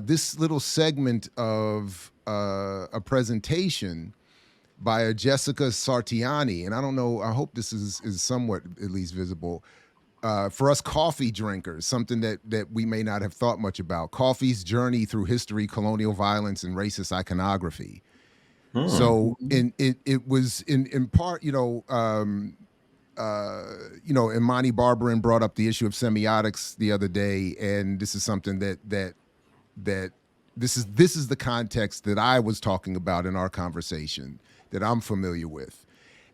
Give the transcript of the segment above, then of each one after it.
this little segment of a presentation by a Jessica Sartiani, and I don't know. I hope this is somewhat at least visible for us coffee drinkers. Something that we may not have thought much about: coffee's journey through history, colonial violence, and racist iconography. So, it was in part, Imani Barbarin brought up the issue of semiotics the other day, and this is something that this is the context that I was talking about in our conversation that I'm familiar with.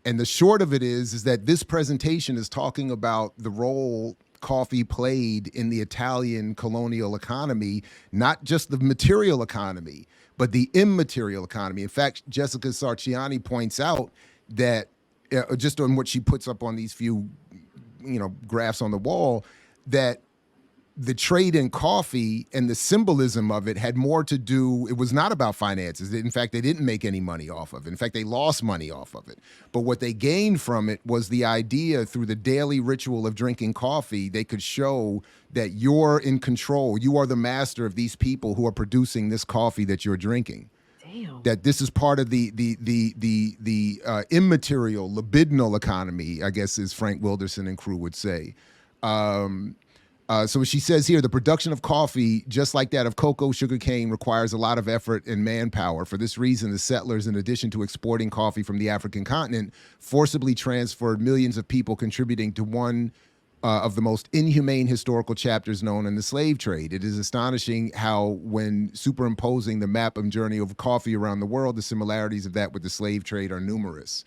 And the short of it is that this presentation is talking about the role coffee played in the Italian colonial economy, not just the material economy, but the immaterial economy. In fact, Jessica Sarciani points out that just on what she puts up on these few, graphs on the wall, that the trade in coffee and the symbolism of it had more to do, it was not about finances. In fact, they didn't make any money off of it. In fact, they lost money off of it. But what they gained from it was the idea through the daily ritual of drinking coffee, they could show that you're in control. You are the master of these people who are producing this coffee that you're drinking. Damn. That this is part of the immaterial, libidinal economy, I guess, as Frank Wilderson and crew would say. So she says here, the production of coffee, just like that of cocoa, sugarcane, requires a lot of effort and manpower. For this reason, the settlers, in addition to exporting coffee from the African continent, forcibly transferred millions of people, contributing to one of the most inhumane historical chapters known in the slave trade. It is astonishing how, when superimposing the map and journey of coffee around the world, the similarities of that with the slave trade are numerous.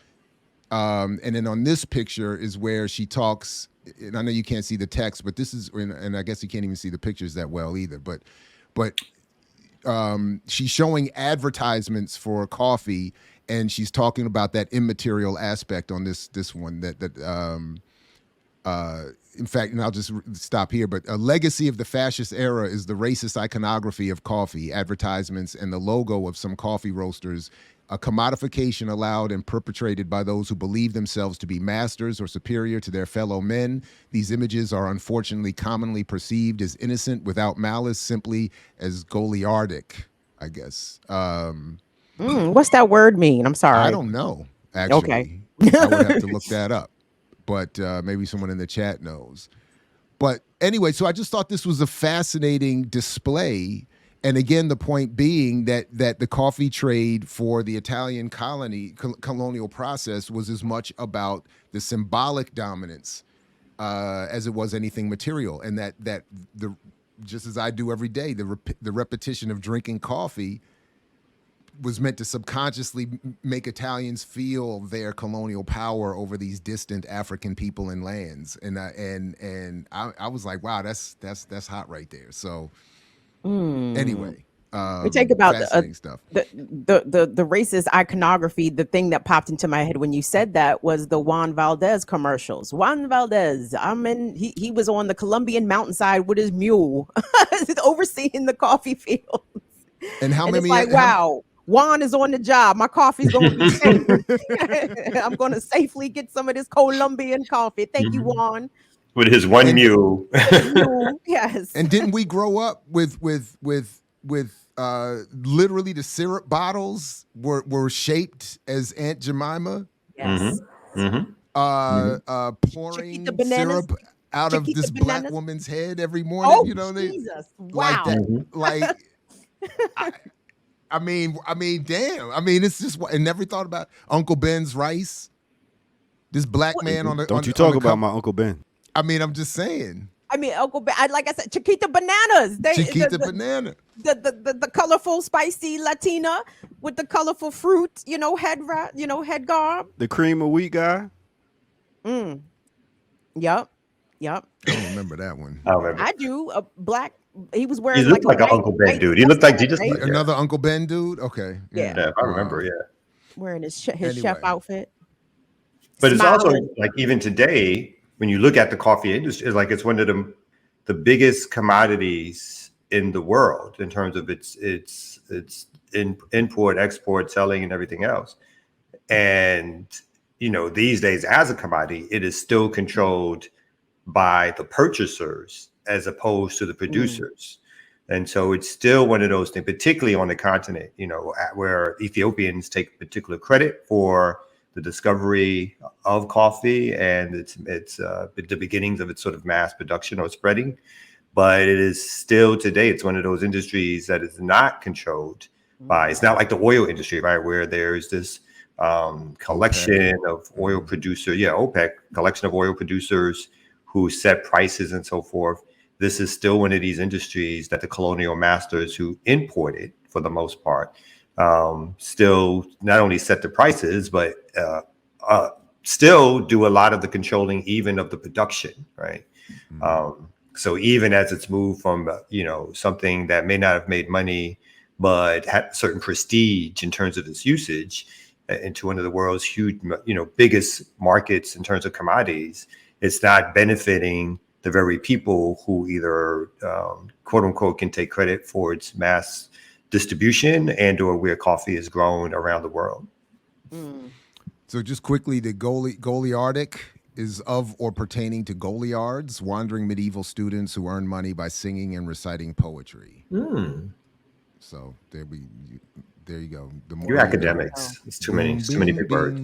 And then on this picture is where she talks, and I know you can't see the text, but this is, and I guess you can't even see the pictures that well either, but she's showing advertisements for coffee, and she's talking about that immaterial aspect on this one in fact, and I'll just stop here, but a legacy of the fascist era is the racist iconography of coffee, advertisements, and the logo of some coffee roasters, a commodification allowed and perpetrated by those who believe themselves to be masters or superior to their fellow men. These images are unfortunately commonly perceived as innocent, without malice, simply as goliardic, I guess. What's that word mean? I'm sorry. I don't know, actually. Okay. I would have to look that up. But maybe someone in the chat knows. But anyway, so I just thought this was a fascinating display. And again, the point being that the coffee trade for the Italian colonial process was as much about the symbolic dominance as it was anything material. And that just as I do every day, the repetition of drinking coffee was meant to subconsciously make Italians feel their colonial power over these distant African people and lands. And I was like, wow, that's hot right there. So anyway, we take about fascinating stuff. The racist iconography. The thing that popped into my head when you said that was the Juan Valdez commercials. Juan Valdez, he was on the Colombian mountainside with his mule, overseeing the coffee fields. And how many? It's like, wow. Juan is on the job. My coffee's going to be safe. I'm going to safely get some of this Colombian coffee. Thank you, Juan. With his one mule. Yes. And didn't we grow up with literally the syrup bottles were shaped as Aunt Jemima? Yes. Pouring syrup out of this black woman's head every morning. Jesus. Wow. Like that. Like I mean, damn. I mean, it's just, I never thought about Uncle Ben's rice. This black man on the. Don't you talk about my Uncle Ben? I mean, I'm just saying. I mean, Uncle Ben. Like I said, Chiquita bananas. Chiquita banana. The colorful, spicy Latina with the colorful fruit. Head garb. The cream of wheat guy. Yep. I don't remember that one. I do. A black. He was wearing. He looked like an Uncle Ben dude. He looked like he just another Uncle Ben dude. Okay. Yeah, I remember. Yeah, wearing his chef outfit. But it's also like even today, when you look at the coffee industry, it's one of the biggest commodities in the world in terms of its import, export, selling, and everything else. And these days, as a commodity, it is still controlled by the purchasers as opposed to the producers. And so it's still one of those things, particularly on the continent, where Ethiopians take particular credit for the discovery of coffee and it's the beginnings of its sort of mass production or spreading. But it is still today, it's one of those industries that is not controlled by, it's not like the oil industry, right? Where there's this collection of oil producers, OPEC, collection of oil producers who set prices and so forth. This is still one of these industries that the colonial masters who imported, for the most part, still not only set the prices, but still do a lot of the controlling, even of the production, right? So even as it's moved from, something that may not have made money, but had certain prestige in terms of its usage, into one of the world's huge, biggest markets in terms of commodities, it's not benefiting the very people who either, quote unquote, can take credit for its mass distribution and or where coffee is grown around the world. So just quickly, the Goliardic is of or pertaining to Goliards, wandering medieval students who earn money by singing and reciting poetry. So there you go. The more you academics. It's too many people.